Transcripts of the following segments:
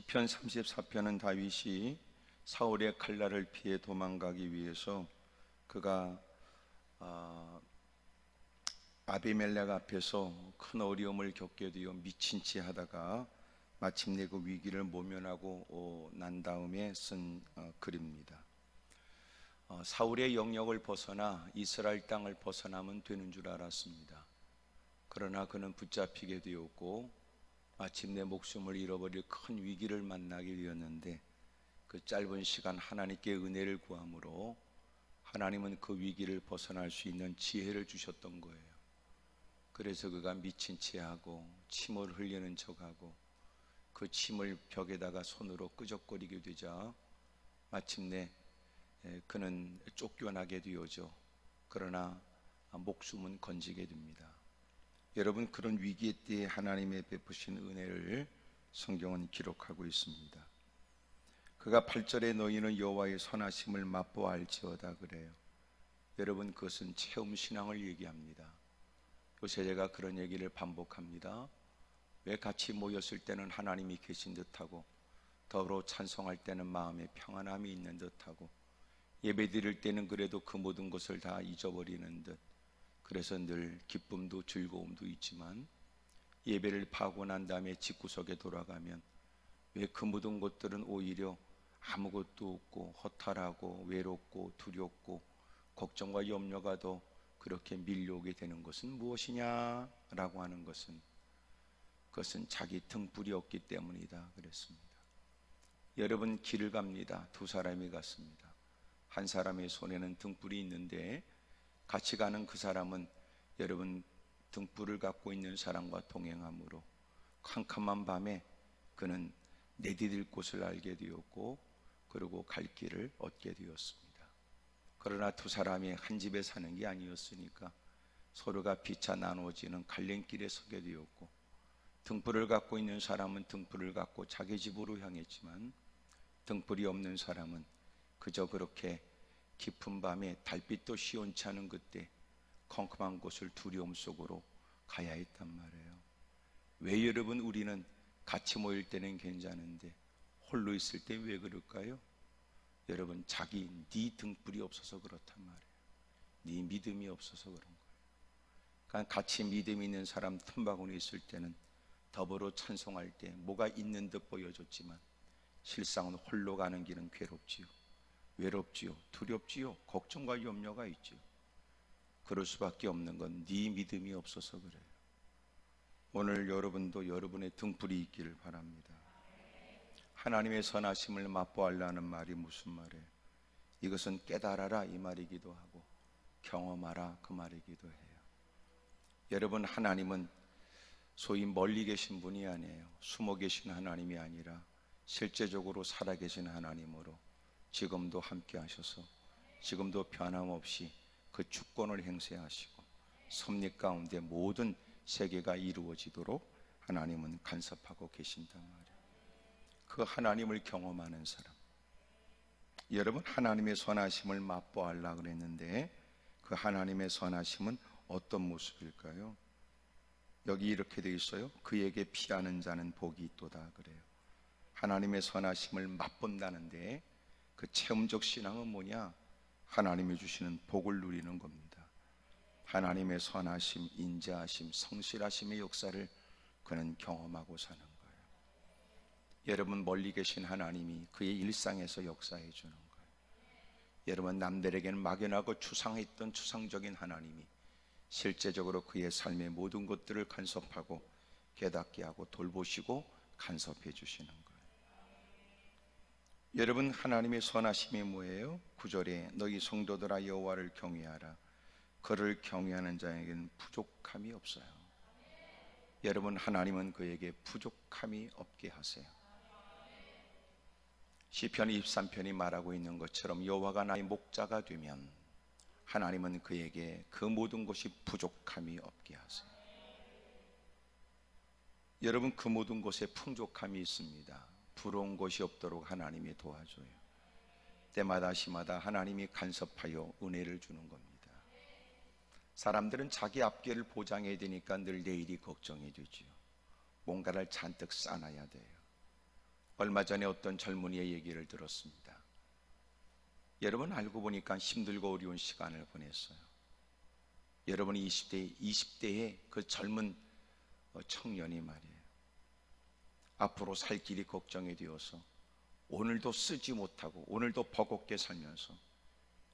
시편 34편은 다윗이 사울의 칼날을 피해 도망가기 위해서 그가 아비멜렉 앞에서 큰 어려움을 겪게 되어 미친 채 하다가 마침내 그 위기를 모면하고 난 다음에 쓴 글입니다. 사울의 영역을 벗어나 이스라엘 땅을 벗어나면 되는 줄 알았습니다. 그러나 그는 붙잡히게 되었고 마침내 목숨을 잃어버릴 큰 위기를 만나게 되었는데, 그 짧은 시간 하나님께 은혜를 구함으로 하나님은 그 위기를 벗어날 수 있는 지혜를 주셨던 거예요. 그래서 그가 미친 채 하고 침을 흘리는 척하고 그 침을 벽에다가 손으로 끄적거리게 되자 마침내 그는 쫓겨나게 되어져. 그러나 목숨은 건지게 됩니다. 여러분, 그런 위기의 때에 하나님의 베푸신 은혜를 성경은 기록하고 있습니다. 그가 8절에 너희는 여호와의 선하심을 맛보아 알지어다 그래요. 여러분, 그것은 체험신앙을 얘기합니다. 요새 제가 그런 얘기를 반복합니다. 왜 같이 모였을 때는 하나님이 계신 듯하고 더불어 찬송할 때는 마음에 평안함이 있는 듯하고 예배 드릴 때는 그래도 그 모든 것을 다 잊어버리는 듯, 그래서 늘 기쁨도 즐거움도 있지만 예배를 파고 난 다음에 집구석에 돌아가면 왜 그 모든 것들은 오히려 아무것도 없고 허탈하고 외롭고 두렵고 걱정과 염려가 더 그렇게 밀려오게 되는 것은 무엇이냐 라고 하는 것은, 그것은 자기 등불이 없기 때문이다 그랬습니다. 여러분, 길을 갑니다. 두 사람이 갔습니다. 한 사람의 손에는 등불이 있는데 같이 가는 그 사람은 여러분 등불을 갖고 있는 사람과 동행함으로 캄캄한 밤에 그는 내디딜 곳을 알게 되었고 그리고 갈 길을 얻게 되었습니다. 그러나 두 사람이 한 집에 사는 게 아니었으니까 서로가 피차 나누어지는 갈림길에 서게 되었고, 등불을 갖고 있는 사람은 등불을 갖고 자기 집으로 향했지만 등불이 없는 사람은 그저 그렇게 깊은 밤에 달빛도 시원치 않은 그때 컴컴한 곳을 두려움 속으로 가야 했단 말이에요. 왜 여러분 우리는 같이 모일 때는 괜찮은데 홀로 있을 때 왜 그럴까요? 여러분, 자기 네 등불이 없어서 그렇단 말이에요. 네 믿음이 없어서 그런 거예요. 그러니까 같이 믿음 있는 사람 틈바구니 있을 때는 더불어 찬송할 때 뭐가 있는 듯 보여줬지만 실상은 홀로 가는 길은 괴롭지요, 외롭지요, 두렵지요, 걱정과 염려가 있지요. 그럴 수밖에 없는 건 네 믿음이 없어서 그래요. 오늘 여러분도 여러분의 등불이 있기를 바랍니다. 하나님의 선하심을 맛보아라는 말이 무슨 말이에요? 이것은 깨달아라 이 말이기도 하고 경험하라 그 말이기도 해요. 여러분, 하나님은 소위 멀리 계신 분이 아니에요. 숨어 계신 하나님이 아니라 실제적으로 살아계신 하나님으로 지금도 함께 하셔서 지금도 변함없이 그 주권을 행사하시고 섭리 가운데 모든 세계가 이루어지도록 하나님은 간섭하고 계신단 말이에요. 그 하나님을 경험하는 사람, 여러분, 하나님의 선하심을 맛보아하려고 그랬는데 그 하나님의 선하심은 어떤 모습일까요? 여기 이렇게 되어 있어요. 그에게 피하는 자는 복이 있도다 그래요. 하나님의 선하심을 맛본다는데 그 체험적 신앙은 뭐냐? 하나님이 주시는 복을 누리는 겁니다. 하나님의 선하심, 인자하심, 성실하심의 역사를 그는 경험하고 사는 거예요. 여러분, 멀리 계신 하나님이 그의 일상에서 역사해 주는 거예요. 여러분, 남들에게는 막연하고 추상했던 추상적인 하나님이 실제적으로 그의 삶의 모든 것들을 간섭하고 깨닫게 하고 돌보시고 간섭해 주시는 거예요. 여러분, 하나님의 선하심이 뭐예요? 9절에 너희 성도들아 여호와를 경외하라. 그를 경외하는 자에게는 부족함이 없어요. 여러분, 하나님은 그에게 부족함이 없게 하세요. 시편 23편이 말하고 있는 것처럼 여호와가 나의 목자가 되면 하나님은 그에게 그 모든 것이 부족함이 없게 하세요. 여러분, 그 모든 것에 풍족함이 있습니다. 부러운 것이 없도록 하나님이 도와줘요. 때마다 시마다 하나님이 간섭하여 은혜를 주는 겁니다. 사람들은 자기 앞길을 보장해야 되니까 늘 내일이 걱정이 되지요. 뭔가를 잔뜩 쌓아놔야 돼요. 얼마 전에 어떤 젊은이의 얘기를 들었습니다. 여러분, 알고 보니까 힘들고 어려운 시간을 보냈어요. 여러분이 20대의 그 젊은 청년이 말이에요, 앞으로 살 길이 걱정이 되어서 오늘도 쓰지 못하고 오늘도 버겁게 살면서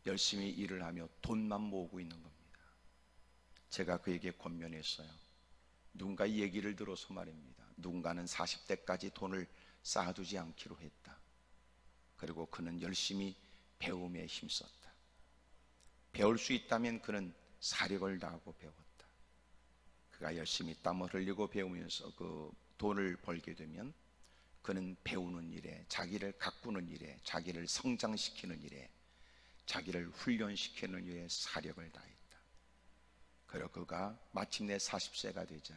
열심히 일을 하며 돈만 모으고 있는 겁니다. 제가 그에게 권면했어요. 누군가의 얘기를 들어서 말입니다. 누군가는 40대까지 돈을 쌓아두지 않기로 했다. 그리고 그는 열심히 배움에 힘썼다. 배울 수 있다면 그는 사력을 다하고 배웠다. 그가 열심히 땀을 흘리고 배우면서 그 돈을 벌게 되면 그는 배우는 일에, 자기를 가꾸는 일에, 자기를 성장시키는 일에, 자기를 훈련시키는 일에 사력을 다했다. 그리고 그가 마침내 40세가 되자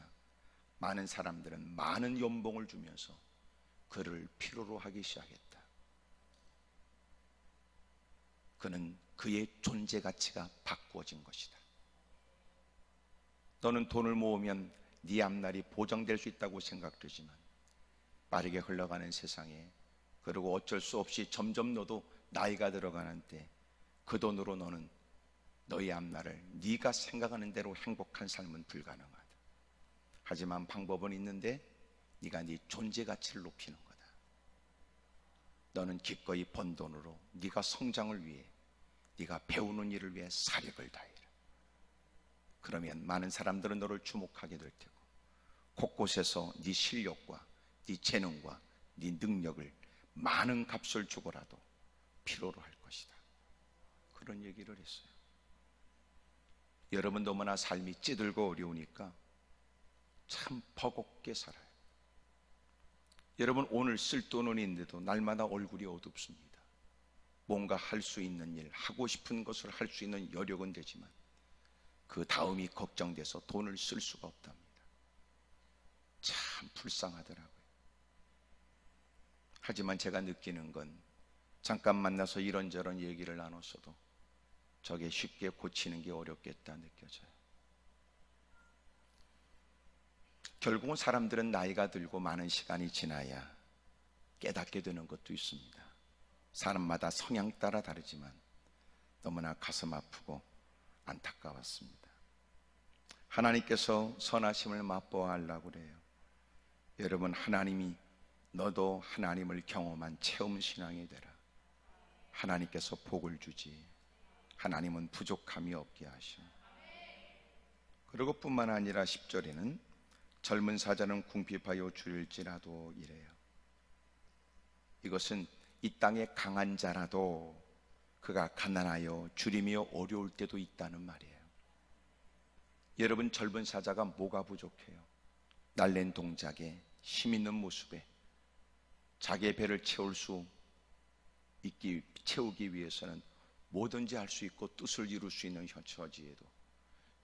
많은 사람들은 많은 연봉을 주면서 그를 필요로 하기 시작했다. 그는 그의 존재 가치가 바꾸어진 것이다. 너는 돈을 모으면 네 앞날이 보장될 수 있다고 생각되지만 빠르게 흘러가는 세상에, 그리고 어쩔 수 없이 점점 너도 나이가 들어가는 때 그 돈으로 너는 너의 앞날을 네가 생각하는 대로 행복한 삶은 불가능하다. 하지만 방법은 있는데 네가 네 존재 가치를 높이는 거다. 너는 기꺼이 번 돈으로 네가 성장을 위해, 네가 배우는 일을 위해 사력을 다해라. 그러면 많은 사람들은 너를 주목하게 될 테고 곳곳에서 네 실력과 네 재능과 네 능력을 많은 값을 주고라도 필요로 할 것이다. 그런 얘기를 했어요. 여러분, 너무나 삶이 찌들고 어려우니까 참 버겁게 살아요. 여러분, 오늘 쓸 돈은 있는데도 날마다 얼굴이 어둡습니다. 뭔가 할 수 있는 일, 하고 싶은 것을 할 수 있는 여력은 되지만 그 다음이 걱정돼서 돈을 쓸 수가 없답니다. 참 불쌍하더라고요. 하지만 제가 느끼는 건 잠깐 만나서 이런저런 얘기를 나눴어도 저게 쉽게 고치는 게 어렵겠다 느껴져요. 결국은 사람들은 나이가 들고 많은 시간이 지나야 깨닫게 되는 것도 있습니다. 사람마다 성향 따라 다르지만 너무나 가슴 아프고 안타까웠습니다. 하나님께서 선하심을 맛보아 하려고 그래요. 여러분, 하나님이 너도 하나님을 경험한 체험신앙이 되라. 하나님께서 복을 주지 하나님은 부족함이 없게 하시오. 그리고 뿐만 아니라 10절에는 젊은 사자는 궁핍하여 줄일지라도 이래요. 이것은 이 땅에 강한 자라도 그가 가난하여 줄이며 어려울 때도 있다는 말이에요. 여러분, 젊은 사자가 뭐가 부족해요? 날랜 동작에, 힘 있는 모습에, 자기의 배를 채우기 위해서는 뭐든지 할 수 있고 뜻을 이룰 수 있는 처지에도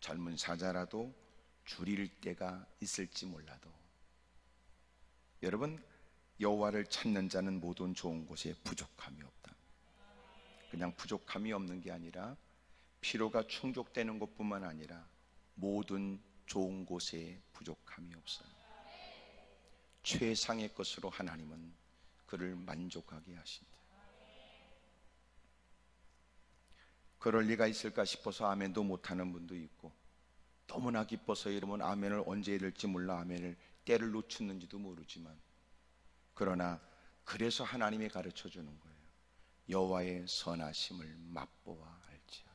젊은 사자라도 줄일 때가 있을지 몰라도, 여러분, 여호와를 찾는 자는 모든 좋은 곳에 부족함이 없다. 그냥 부족함이 없는 게 아니라 필요가 충족되는 것뿐만 아니라 모든 좋은 곳에 부족함이 없어요. 최상의 것으로 하나님은 그를 만족하게 하신다. 그럴 리가 있을까 싶어서 아멘도 못하는 분도 있고, 너무나 기뻐서 여러분 아멘을 언제 해야 될지 몰라 아멘을 때를 놓쳤는지도 모르지만, 그러나 그래서 하나님이 가르쳐 주는 거예요. 여호와의 선하심을 맛보아 알지어다.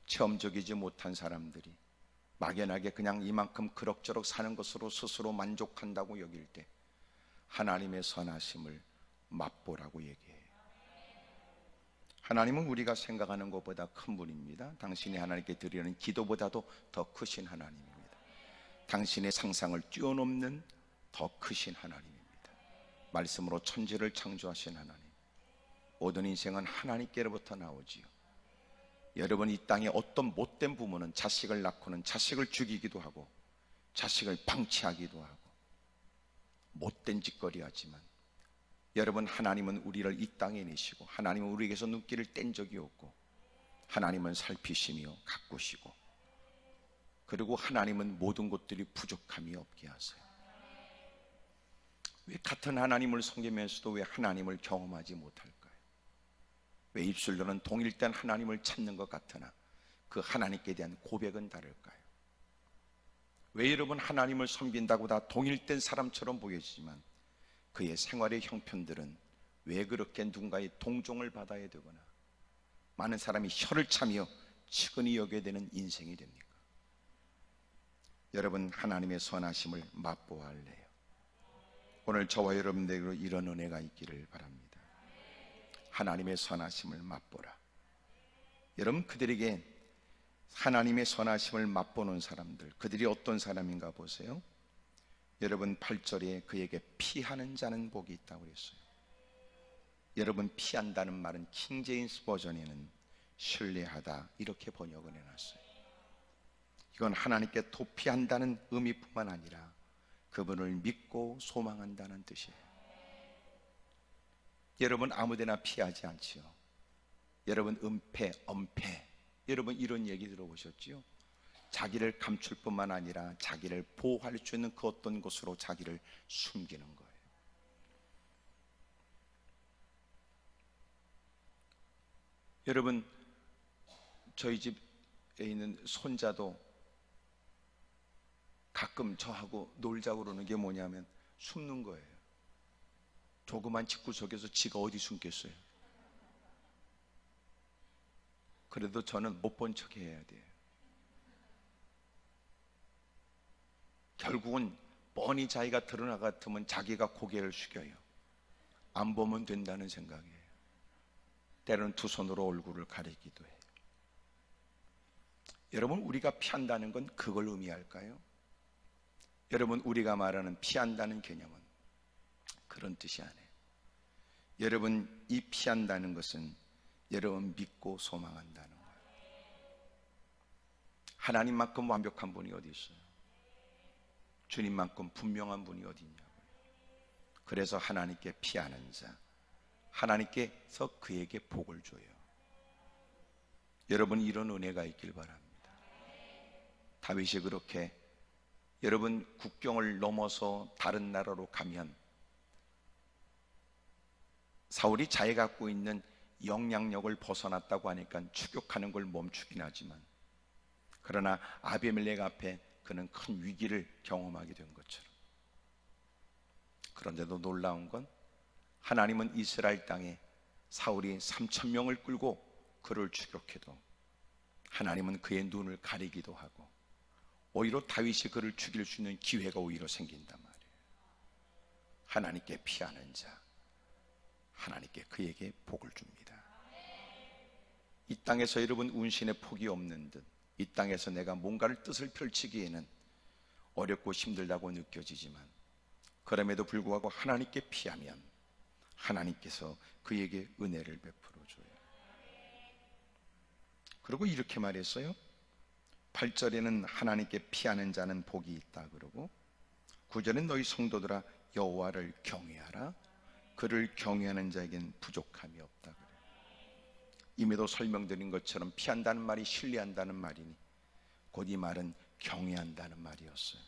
체험적이지 못한 사람들이 막연하게 그냥 이만큼 그럭저럭 사는 것으로 스스로 만족한다고 여길 때 하나님의 선하심을 맛보라고 얘기해요. 하나님은 우리가 생각하는 것보다 큰 분입니다. 당신이 하나님께 드리는 기도보다도 더 크신 하나님입니다. 당신의 상상을 뛰어넘는 더 크신 하나님입니다. 말씀으로 천지를 창조하신 하나님. 모든 인생은 하나님께로부터 나오지요. 여러분, 이 땅에 어떤 못된 부모는 자식을 낳고는 자식을 죽이기도 하고 자식을 방치하기도 하고 못된 짓거리 하지만, 여러분, 하나님은 우리를 이 땅에 내시고 하나님은 우리에게서 눈길을 뗀 적이 없고 하나님은 살피시며 가꾸시고, 그리고 하나님은 모든 것들이 부족함이 없게 하세요. 왜 같은 하나님을 섬기면서도 왜 하나님을 경험하지 못할까요? 왜 입술로는 동일된 하나님을 찾는 것 같으나 그 하나님께 대한 고백은 다를까요? 왜 여러분 하나님을 섬긴다고 다 동일된 사람처럼 보여지지만 그의 생활의 형편들은 왜 그렇게 누군가의 동정을 받아야 되거나 많은 사람이 혀를 차며 측은히 여겨야 되는 인생이 됩니까? 여러분, 하나님의 선하심을 맛보아 할래요? 오늘 저와 여러분들에게 이런 은혜가 있기를 바랍니다. 하나님의 선하심을 맛보라. 여러분, 그들에게 하나님의 선하심을 맛보는 사람들, 그들이 어떤 사람인가 보세요. 여러분, 8절에 그에게 피하는 자는 복이 있다고 그랬어요. 여러분, 피한다는 말은 킹제임스 버전에는 신뢰하다 이렇게 번역을 해놨어요. 이건 하나님께 도피한다는 의미뿐만 아니라 그분을 믿고 소망한다는 뜻이에요. 여러분, 아무데나 피하지 않지요. 여러분, 은폐, 엄폐, 여러분 이런 얘기 들어보셨지요? 자기를 감출 뿐만 아니라 자기를 보호할 수 있는 그 어떤 곳으로 자기를 숨기는 거예요. 여러분, 저희 집에 있는 손자도 가끔 저하고 놀자고 그러는 게 뭐냐면 숨는 거예요. 조그만 집구석에서 지가 어디 숨겠어요? 그래도 저는 못 본 척 해야 돼요. 결국은 뻔히 자기가 드러나 같으면 자기가 고개를 숙여요. 안 보면 된다는 생각이에요. 때로는 두 손으로 얼굴을 가리기도 해요. 여러분, 우리가 피한다는 건 그걸 의미할까요? 여러분, 우리가 말하는 피한다는 개념은 그런 뜻이 아니에요. 여러분, 이 피한다는 것은 여러분 믿고 소망한다는 거예요. 하나님만큼 완벽한 분이 어디 있어요? 주님만큼 분명한 분이 어디 있냐고요. 그래서 하나님께 피하는 자, 하나님께서 그에게 복을 줘요. 여러분, 이런 은혜가 있길 바랍니다. 다윗이 그렇게 여러분 국경을 넘어서 다른 나라로 가면 사울이 자기 갖고 있는 영향력을 벗어났다고 하니까 추격하는 걸 멈추긴 하지만, 그러나 아비멜렉 앞에 그는 큰 위기를 경험하게 된 것처럼, 그런데도 놀라운 건 하나님은 이스라엘 땅에 사울이 3,000명을 끌고 그를 추격해도 하나님은 그의 눈을 가리기도 하고 오히려 다윗이 그를 죽일 수 있는 기회가 오히려 생긴단 말이에요. 하나님께 피하는 자, 하나님께 그에게 복을 줍니다. 이 땅에서 여러분 운신의 폭이 없는 듯, 이 땅에서 내가 뭔가를 뜻을 펼치기에는 어렵고 힘들다고 느껴지지만, 그럼에도 불구하고 하나님께 피하면 하나님께서 그에게 은혜를 베풀어 줘요. 그리고 이렇게 말했어요. 8절에는 하나님께 피하는 자는 복이 있다 그러고, 9절엔 너희 성도들아 여호와를 경외하라. 그를 경외하는 자에겐 부족함이 없다 그래요. 이미도 설명드린 것처럼 피한다는 말이 신뢰한다는 말이니 곧 이 말은 경외한다는 말이었어요.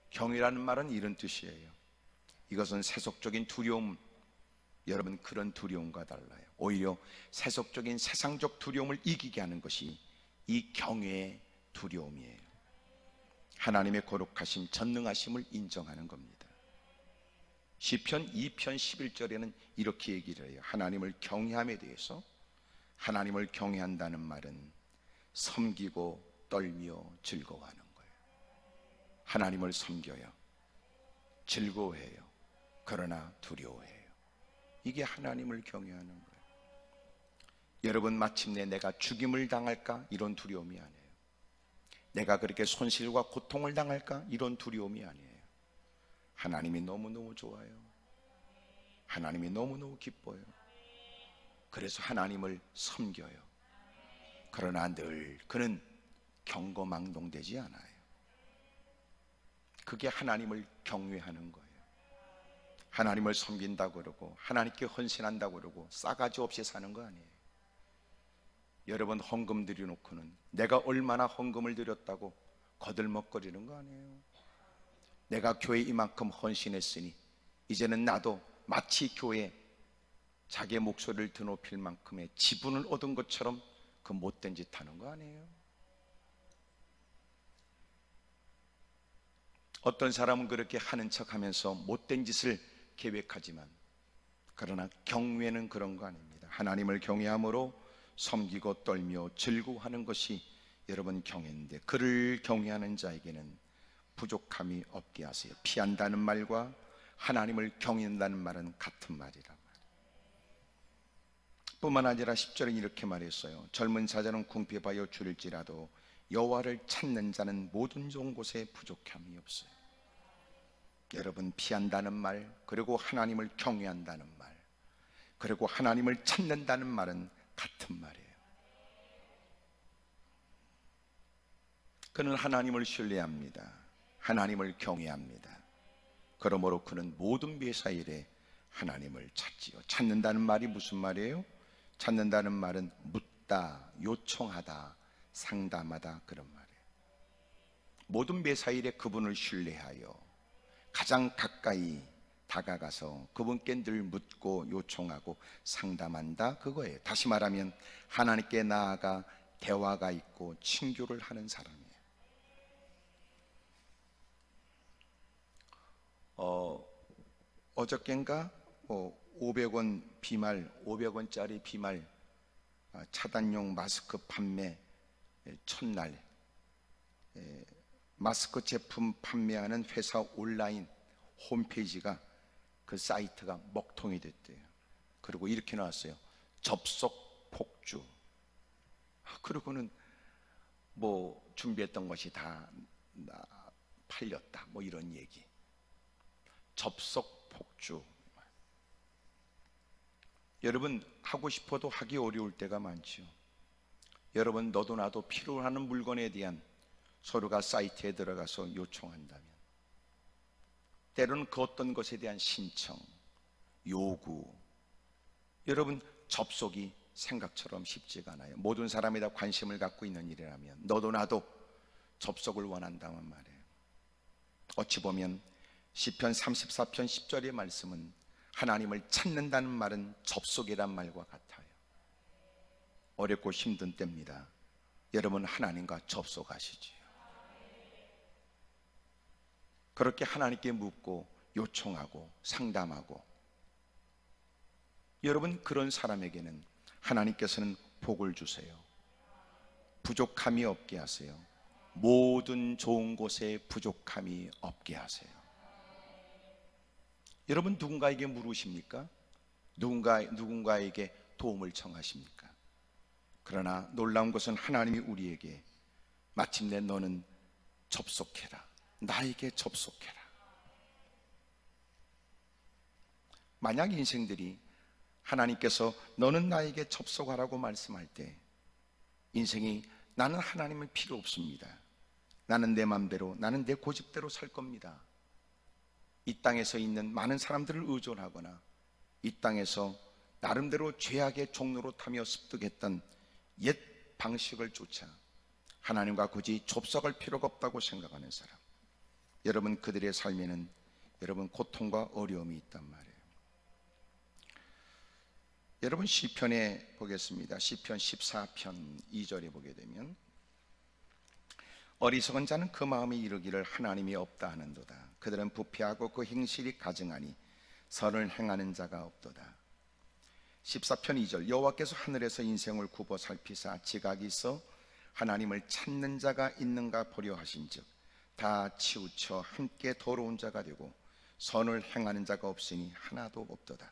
경외라는 말은 이런 뜻이에요. 이것은 세속적인 두려움, 여러분 그런 두려움과 달라요. 오히려 세속적인 세상적 두려움을 이기게 하는 것이 이 경외의 두려움이에요. 하나님의 거룩하심, 전능하심을 인정하는 겁니다. 시편 2편 11절에는 이렇게 얘기를 해요. 하나님을 경외함에 대해서, 하나님을 경외한다는 말은 섬기고 떨며 즐거워하는 거예요. 하나님을 섬겨요, 즐거워해요, 그러나 두려워해요. 이게 하나님을 경외하는 거예요. 여러분, 마침내 내가 죽임을 당할까? 이런 두려움이 아니에요. 내가 그렇게 손실과 고통을 당할까? 이런 두려움이 아니에요. 하나님이 너무너무 좋아요. 하나님이 너무너무 기뻐요. 그래서 하나님을 섬겨요. 그러나 늘 그는 경거망동되지 않아요. 그게 하나님을 경외하는 거예요. 하나님을 섬긴다고 그러고 하나님께 헌신한다고 그러고 싸가지 없이 사는 거 아니에요. 여러분, 헌금 드려놓고는 내가 얼마나 헌금을 드렸다고 거들먹거리는 거 아니에요. 내가 교회 이만큼 헌신했으니 이제는 나도 마치 교회에 자기의 목소리를 드높일 만큼의 지분을 얻은 것처럼 그 못된 짓 하는 거 아니에요? 어떤 사람은 그렇게 하는 척하면서 못된 짓을 계획하지만, 그러나 경외는 그런 거 아닙니다. 하나님을 경외함으로 섬기고 떨며 즐거워하는 것이 여러분 경외인데, 그를 경외하는 자에게는 부족함이 없게 하세요. 피한다는 말과 하나님을 경외한다는 말은 같은 말이라. 뿐만 아니라 10절은 이렇게 말했어요. 젊은 사자는 궁핍하여 줄일지라도 여호와를 찾는 자는 모든 좋은 곳에 부족함이 없어요. 여러분, 피한다는 말, 그리고 하나님을 경외한다는 말, 그리고 하나님을 찾는다는 말은 같은 말이에요. 그는 하나님을 신뢰합니다. 하나님을 경외합니다. 그러므로 그는 모든 매사일에 하나님을 찾지요. 찾는다는 말이 무슨 말이에요? 찾는다는 말은 묻다, 요청하다, 상담하다, 그런 말이에요. 모든 매사일에 그분을 신뢰하여 가장 가까이 다가가서 그분께 늘 묻고 요청하고 상담한다, 그거예요. 다시 말하면 하나님께 나아가 대화가 있고 친교를 하는 사람이에요. 어저께인가 500원 비말, 500원짜리 비말 차단용 마스크 판매 첫날, 마스크 제품 판매하는 회사 온라인 홈페이지가, 그 사이트가 먹통이 됐대요. 그리고 이렇게 나왔어요. 접속 폭주. 그리고는 뭐 준비했던 것이 다 팔렸다, 뭐 이런 얘기. 접속 폭주. 여러분, 하고 싶어도 하기 어려울 때가 많죠. 여러분, 너도 나도 필요하는 물건에 대한 서로가 사이트에 들어가서 요청한다면, 때로는 그 어떤 것에 대한 신청, 요구, 여러분, 접속이 생각처럼 쉽지가 않아요. 모든 사람이 다 관심을 갖고 있는 일이라면 너도 나도 접속을 원한다면 말이에요. 어찌 보면 시편 34편 10절의 말씀은 하나님을 찾는다는 말은 접속이란 말과 같아요. 어렵고 힘든 때입니다. 여러분, 하나님과 접속하시지요. 그렇게 하나님께 묻고 요청하고 상담하고, 여러분, 그런 사람에게는 하나님께서는 복을 주세요. 부족함이 없게 하세요. 모든 좋은 곳에 부족함이 없게 하세요. 여러분, 누군가에게 물으십니까? 누군가에게 도움을 청하십니까? 그러나 놀라운 것은 하나님이 우리에게 마침내 너는 접속해라, 나에게 접속해라. 만약 인생들이 하나님께서 너는 나에게 접속하라고 말씀할 때, 인생이 나는 하나님은 필요 없습니다, 나는 내 맘대로, 나는 내 고집대로 살 겁니다, 이 땅에서 있는 많은 사람들을 의존하거나 이 땅에서 나름대로 죄악의 종로로 타며 습득했던 옛 방식을 쫓아 하나님과 굳이 접속할 필요가 없다고 생각하는 사람, 여러분, 그들의 삶에는 여러분 고통과 어려움이 있단 말이에요. 여러분, 시편에 보겠습니다. 시편 14편 2절에 보게 되면, 어리석은 자는 그 마음에 이르기를 하나님이 없다 하는도다. 그들은 부패하고 그 행실이 가증하니 선을 행하는 자가 없도다. 14편 2절, 여호와께서 하늘에서 인생을 굽어 살피사 지각이 있어 하나님을 찾는 자가 있는가 보려 하신즉 다 치우쳐 함께 더러운 자가 되고 선을 행하는 자가 없으니 하나도 없도다.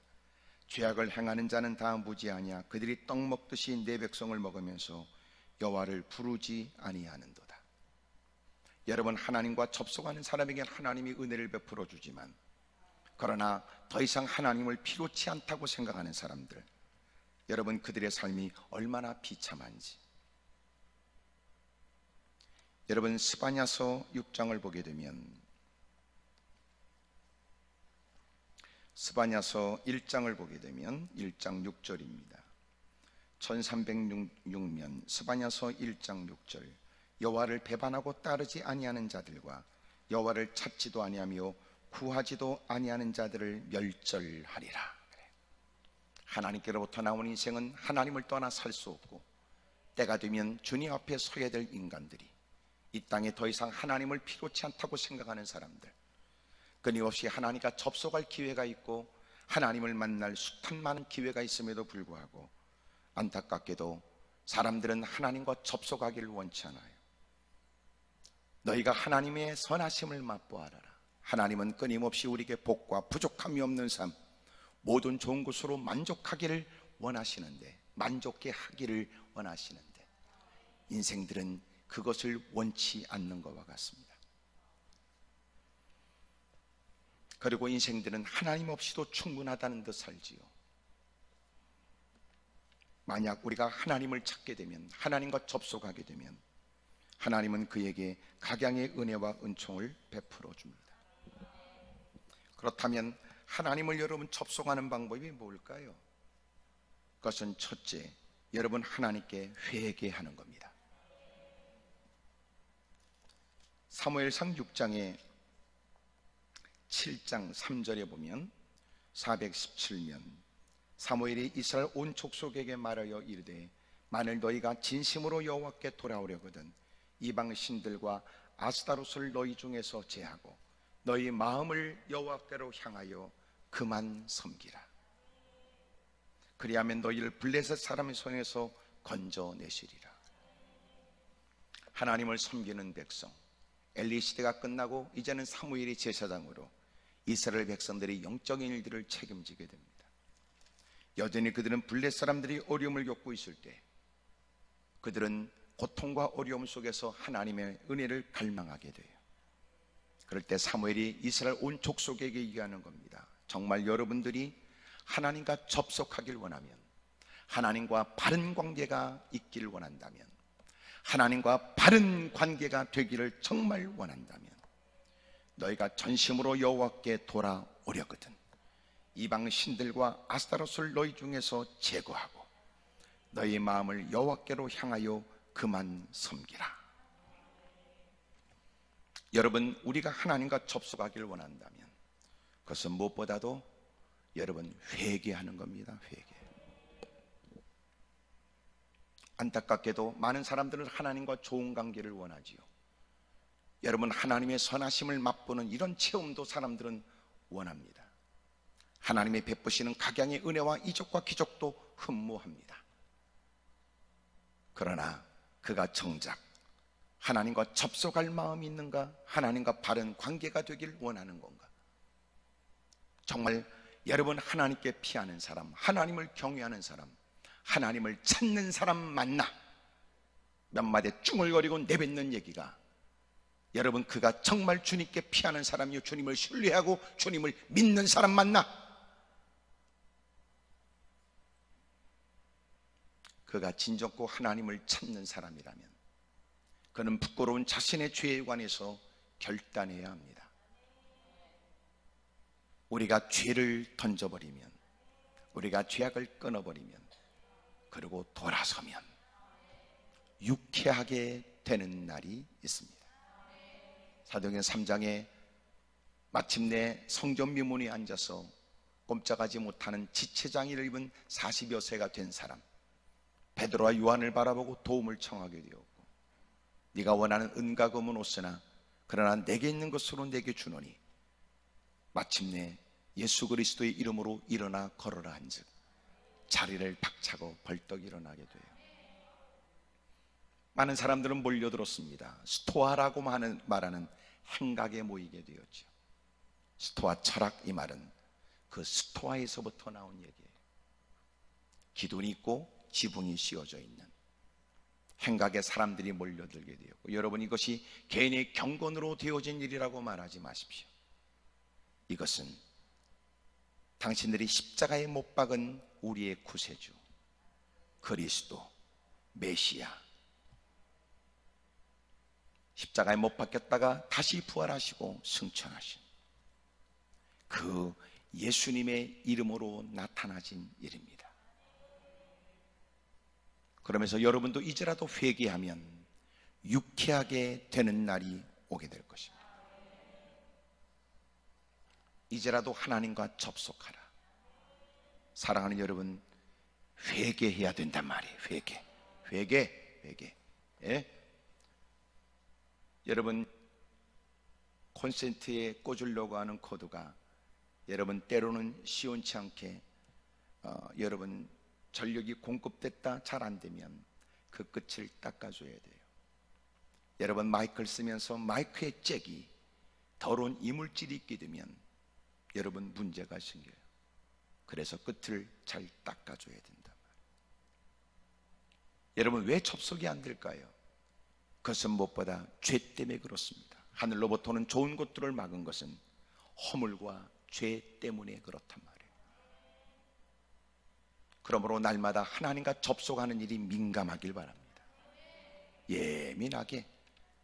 죄악을 행하는 자는 다 무지하냐. 그들이 떡 먹듯이 내 백성을 먹으면서 여호와를 부르지 아니하는도다. 여러분, 하나님과 접속하는 사람에게는 하나님이 은혜를 베풀어 주지만, 그러나 더 이상 하나님을 필요치 않다고 생각하는 사람들, 여러분, 그들의 삶이 얼마나 비참한지. 여러분, 스바냐서 6장을 보게 되면, 스바냐서 1장을 보게 되면 1장 6절입니다. 1306년 스바냐서 1장 6절, 여호와를 배반하고 따르지 아니하는 자들과 여호와를 찾지도 아니하며 구하지도 아니하는 자들을 멸절하리라. 하나님께로부터 나온 인생은 하나님을 떠나 살 수 없고, 때가 되면 주님 앞에 서야 될 인간들이, 이 땅에 더 이상 하나님을 필요치 않다고 생각하는 사람들, 끊임없이 하나님과 접속할 기회가 있고 하나님을 만날 숱한 많은 기회가 있음에도 불구하고 안타깝게도 사람들은 하나님과 접속하기를 원치 않아요. 너희가 하나님의 선하심을 맛보아라. 하나님은 끊임없이 우리에게 복과 부족함이 없는 삶, 모든 좋은 것으로 만족하기를 원하시는데, 만족해 하기를 원하시는데, 인생들은 그것을 원치 않는 것과 같습니다. 그리고 인생들은 하나님 없이도 충분하다는 듯 살지요. 만약 우리가 하나님을 찾게 되면, 하나님과 접속하게 되면 하나님은 그에게 각양의 은혜와 은총을 베풀어 줍니다. 그렇다면 하나님을 여러분 접속하는 방법이 뭘까요? 그것은 첫째, 여러분 하나님께 회개하는 겁니다. 사무엘상 6장에 7장 3절에 보면 417년 사무엘이 이스라엘 온 족속에게 말하여 이르되, 만일 너희가 진심으로 여호와께 돌아오려거든 이방 신들과 아스타롯을 너희 중에서 제하고 너희 마음을 여호와께로 향하여 그만 섬기라. 그리하면 너희를 블레셋 사람의 손에서 건져내시리라. 하나님을 섬기는 백성, 엘리 시대가 끝나고 이제는 사무엘이 제사장으로 이스라엘 백성들이 영적인 일들을 책임지게 됩니다. 여전히 그들은 블레셋 사람들이 어려움을 겪고 있을 때 그들은 고통과 어려움 속에서 하나님의 은혜를 갈망하게 돼요. 그럴 때 사무엘이 이스라엘 온 족속에게 얘기하는 겁니다. 정말 여러분들이 하나님과 접속하길 원하면, 하나님과 바른 관계가 있기를 원한다면, 하나님과 바른 관계가 되기를 정말 원한다면 너희가 전심으로 여호와께 돌아오려거든 이방 신들과 아스타롯을 너희 중에서 제거하고 너희 마음을 여호와께로 향하여 그만 섬기라. 여러분, 우리가 하나님과 접속하기를 원한다면 그것은 무엇보다도 여러분 회개하는 겁니다. 회개. 안타깝게도 많은 사람들은 하나님과 좋은 관계를 원하지요. 여러분, 하나님의 선하심을 맛보는 이런 체험도 사람들은 원합니다. 하나님의 베푸시는 각양의 은혜와 이적과 기적도 흠모합니다. 그러나 그가 정작 하나님과 접속할 마음이 있는가? 하나님과 바른 관계가 되길 원하는 건가? 정말 여러분 하나님께 피하는 사람, 하나님을 경외하는 사람, 하나님을 찾는 사람 맞나? 몇 마디 쭝얼거리고 내뱉는 얘기가, 여러분 그가 정말 주님께 피하는 사람이요, 주님을 신뢰하고 주님을 믿는 사람 맞나? 그가 진정고 하나님을 찾는 사람이라면 그는 부끄러운 자신의 죄에 관해서 결단해야 합니다. 우리가 죄를 던져버리면, 우리가 죄악을 끊어버리면, 그리고 돌아서면 유쾌하게 되는 날이 있습니다. 사도행전 3장에 마침내 성전 미문에 앉아서 꼼짝하지 못하는 지체장애를 입은 40여 세가 된 사람 베드로와 요한을 바라보고 도움을 청하게 되었고, 네가 원하는 은과 금은 없으나 그러나 내게 있는 것으로 내게 주노니 마침내 예수 그리스도의 이름으로 일어나 걸어라 한즉 자리를 박차고 벌떡 일어나게 돼요. 많은 사람들은 몰려들었습니다. 스토아라고 말하는 행각에 모이게 되었죠. 스토아 철학, 이 말은 그 스토아에서부터 나온 얘기예요. 기둥이 있고 지붕이 씌워져 있는 행각에 사람들이 몰려들게 되었고, 여러분 이것이 개인의 경건으로 되어진 일이라고 말하지 마십시오. 이것은 당신들이 십자가에 못 박은 우리의 구세주 그리스도 메시아, 십자가에 못 박혔다가 다시 부활하시고 승천하신 그 예수님의 이름으로 나타나진 일입니다. 그러면서 여러분도 이제라도 회개하면 유쾌하게 되는 날이 오게 될 것입니다. 이제라도 하나님과 접속하라. 사랑하는 여러분, 회개해야 된단 말이에요. 회개. 예? 여러분, 콘센트에 꽂으려고 하는 코드가 여러분 때로는 시원치 않게 여러분 전력이 공급됐다 잘 안 되면 그 끝을 닦아줘야 돼요. 여러분, 마이크를 쓰면서 마이크의 잭이 더러운 이물질이 있게 되면 여러분 문제가 생겨요. 그래서 끝을 잘 닦아줘야 된단 말이에요. 여러분, 왜 접속이 안 될까요? 그것은 무엇보다 죄 때문에 그렇습니다. 하늘로부터 오는 좋은 것들을 막은 것은 허물과 죄 때문에 그렇단 말이에요. 그러므로 날마다 하나님과 접속하는 일이 민감하길 바랍니다. 예민하게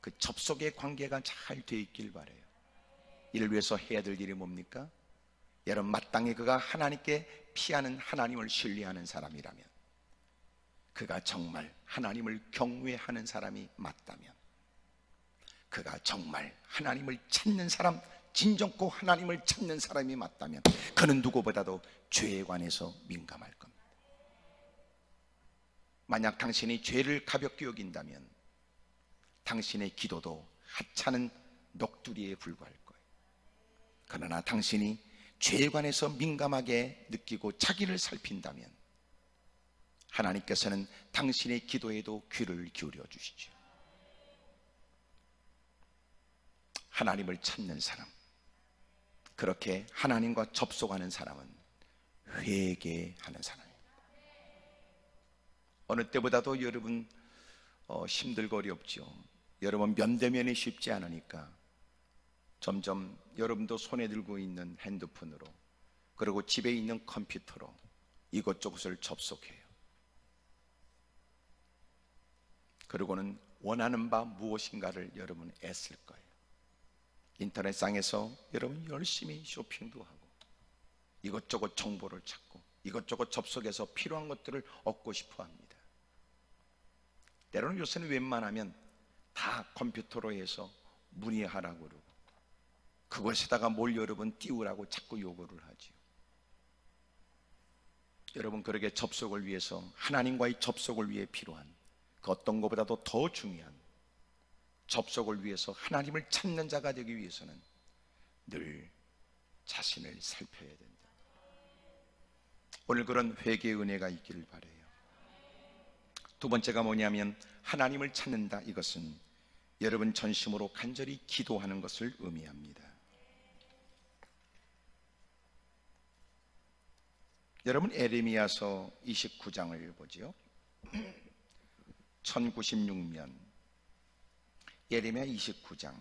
그 접속의 관계가 잘 돼 있길 바라요. 이를 위해서 해야 될 일이 뭡니까? 여러분, 마땅히 그가 하나님께 피하는 하나님을 신뢰하는 사람이라면, 그가 정말 하나님을 경외하는 사람이 맞다면, 그가 정말 하나님을 찾는 사람, 진정코 하나님을 찾는 사람이 맞다면 그는 누구보다도 죄에 관해서 민감할 겁니다. 만약 당신이 죄를 가볍게 여긴다면 당신의 기도도 하찮은 녹두리에 불과할 거예요. 그러나 당신이 죄에 관해서 민감하게 느끼고 자기를 살핀다면 하나님께서는 당신의 기도에도 귀를 기울여 주시죠. 하나님을 찾는 사람, 그렇게 하나님과 접속하는 사람은 회개하는 사람입니다. 어느 때보다도 여러분 힘들고 어렵죠. 여러분, 면대면이 쉽지 않으니까 점점 여러분도 손에 들고 있는 핸드폰으로, 그리고 집에 있는 컴퓨터로 이것저것을 접속해요. 그리고는 원하는 바 무엇인가를 여러분 애쓸 거예요. 인터넷상에서 여러분 열심히 쇼핑도 하고 이것저것 정보를 찾고 이것저것 접속해서 필요한 것들을 얻고 싶어 합니다. 때로는 요새는 웬만하면 다 컴퓨터로 해서 문의하라고 그러고 그것에다가 뭘 여러분 띄우라고 자꾸 요구를 하지요. 여러분, 그렇게 접속을 위해서, 하나님과의 접속을 위해 필요한 그 어떤 것보다도 더 중요한 접속을 위해서 하나님을 찾는 자가 되기 위해서는 늘 자신을 살펴야 된다. 오늘 그런 회개의 은혜가 있기를 바라요. 두 번째가 뭐냐면, 하나님을 찾는다. 이것은 여러분 전심으로 간절히 기도하는 것을 의미합니다. 여러분, 에레미야서 29장을 보지요. 1096면 예레미야 29장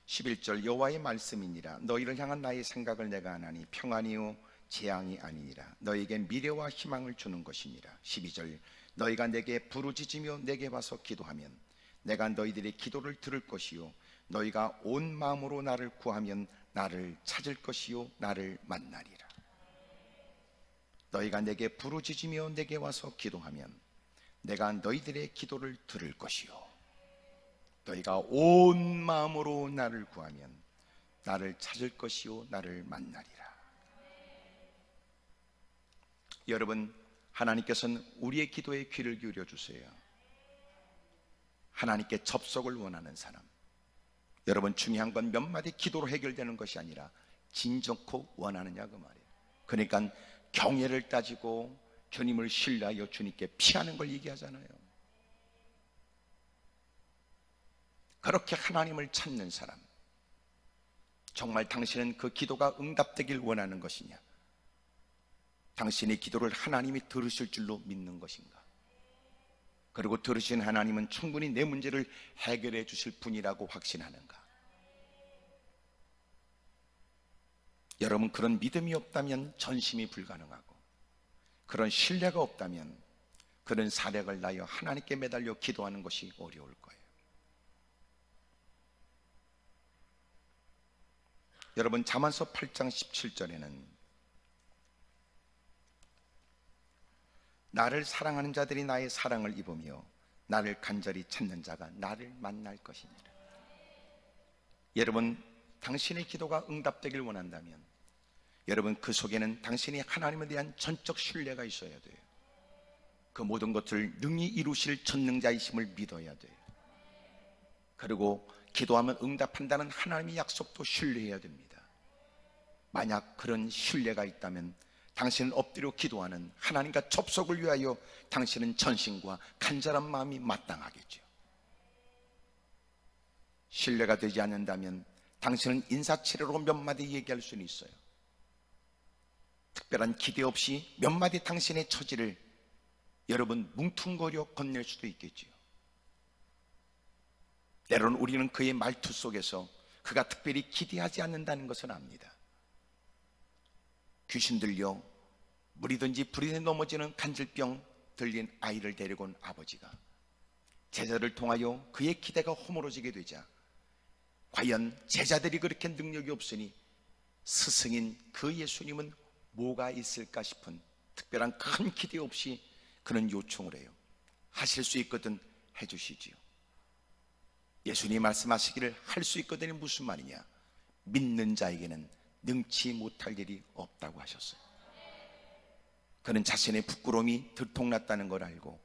11절, 여호와의 말씀이니라. 너희를 향한 나의 생각을 내가 아나니 평안이요 재앙이 아니니라. 너희에게 미래와 희망을 주는 것이니라. 12절, 너희가 내게 부르짖으며 내게 와서 기도하면 내가 너희들의 기도를 들을 것이요 너희가 온 마음으로 나를 구하면 나를 찾을 것이요 나를 만나리라. 너희가 내게 부르짖으며 내게 와서 기도하면 내가 너희들의 기도를 들을 것이요 너희가 온 마음으로 나를 구하면 나를 찾을 것이요 나를 만나리라. 여러분, 하나님께서는 우리의 기도에 귀를 기울여 주세요. 하나님께 접속을 원하는 사람, 여러분, 중요한 건 몇 마디 기도로 해결되는 것이 아니라 진정코 원하느냐 그 말이에요. 그러니까 경애를 따지고 주님을 신뢰하여 주님께 피하는 걸 얘기하잖아요. 그렇게 하나님을 찾는 사람, 정말 당신은 그 기도가 응답되길 원하는 것이냐? 당신의 기도를 하나님이 들으실 줄로 믿는 것인가? 그리고 들으신 하나님은 충분히 내 문제를 해결해 주실 분이라고 확신하는가? 여러분, 그런 믿음이 없다면 전심이 불가능하고, 그런 신뢰가 없다면 그런 사력을 다하여 하나님께 매달려 기도하는 것이 어려울 거예요. 여러분, 잠언서 8장 17절에는 나를 사랑하는 자들이 나의 사랑을 입으며 나를 간절히 찾는 자가 나를 만날 것이니라. 여러분, 당신의 기도가 응답되길 원한다면 여러분, 그 속에는 당신이 하나님에 대한 전적 신뢰가 있어야 돼요. 그 모든 것을 능히 이루실 전능자이심을 믿어야 돼요. 그리고 기도하면 응답한다는 하나님의 약속도 신뢰해야 됩니다. 만약 그런 신뢰가 있다면 당신은 엎드려 기도하는 하나님과 접속을 위하여 당신은 전심과 간절한 마음이 마땅하겠죠. 신뢰가 되지 않는다면 당신은 인사치레로 몇 마디 얘기할 수는 있어요. 특별한 기대 없이 몇 마디 당신의 처지를 여러분 뭉퉁거려 건넬 수도 있겠지요. 때로는 우리는 그의 말투 속에서 그가 특별히 기대하지 않는다는 것을 압니다. 귀신 들려 물이든지 불이 넘어지는 간질병 들린 아이를 데리고 온 아버지가 제자를 통하여 그의 기대가 허물어지게 되자 과연 제자들이 그렇게 능력이 없으니 스승인 그 예수님은 뭐가 있을까 싶은 특별한 큰 기대 없이 그는 요청을 해요. 하실 수 있거든 해주시지요. 예수님이 말씀하시기를 할 수 있거든이 무슨 말이냐? 믿는 자에게는 능치 못할 일이 없다고 하셨어요. 그는 자신의 부끄러움이 들통났다는 걸 알고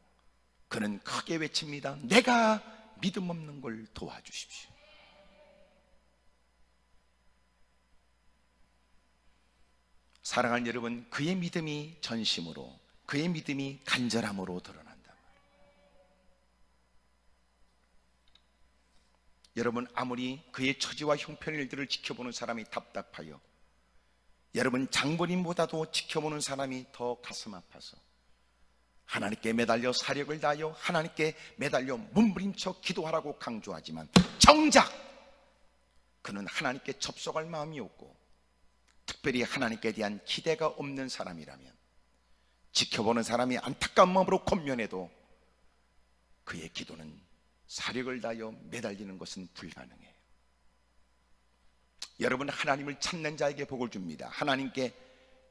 그는 크게 외칩니다. 내가 믿음 없는 걸 도와주십시오. 사랑하는 여러분, 그의 믿음이 전심으로, 그의 믿음이 간절함으로 드러난다. 여러분, 아무리 그의 처지와 형편일들을 지켜보는 사람이 답답하여 여러분 장본인보다도 지켜보는 사람이 더 가슴 아파서 하나님께 매달려 사력을 다하여 하나님께 매달려 몸부림쳐 기도하라고 강조하지만 정작 그는 하나님께 접속할 마음이 없고 특별히 하나님께 대한 기대가 없는 사람이라면 지켜보는 사람이 안타까운 마음으로 권면해도 그의 기도는 사력을 다하여 매달리는 것은 불가능해요. 여러분, 하나님을 찾는 자에게 복을 줍니다. 하나님께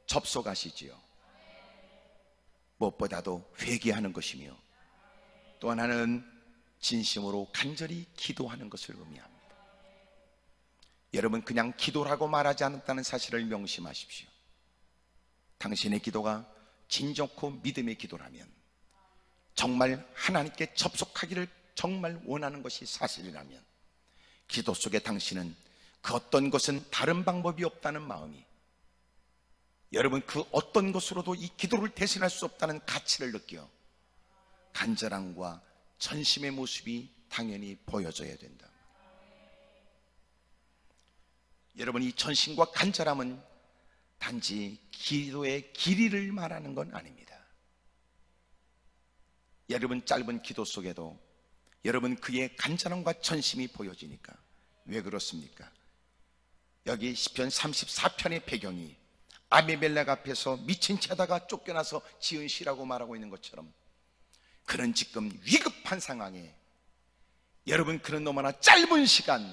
접속하시지요. 무엇보다도 회개하는 것이며 또 하나는 진심으로 간절히 기도하는 것을 의미합니다. 여러분, 그냥 기도라고 말하지 않았다는 사실을 명심하십시오. 당신의 기도가 진정코 믿음의 기도라면 정말 하나님께 접속하기를 정말 원하는 것이 사실이라면 기도 속에 당신은 그 어떤 것은 다른 방법이 없다는 마음이 여러분 그 어떤 것으로도 이 기도를 대신할 수 없다는 가치를 느껴 간절함과 전심의 모습이 당연히 보여져야 된다. 여러분, 이 전심과 간절함은 단지 기도의 길이를 말하는 건 아닙니다. 여러분 짧은 기도 속에도 여러분 그의 간절함과 전심이 보여지니까 왜 그렇습니까? 여기 시편 34편의 배경이 아비멜렉 앞에서 미친 채 하다가 쫓겨나서 지은 시라고 말하고 있는 것처럼 그는 지금 위급한 상황에 여러분 그는 너무나 짧은 시간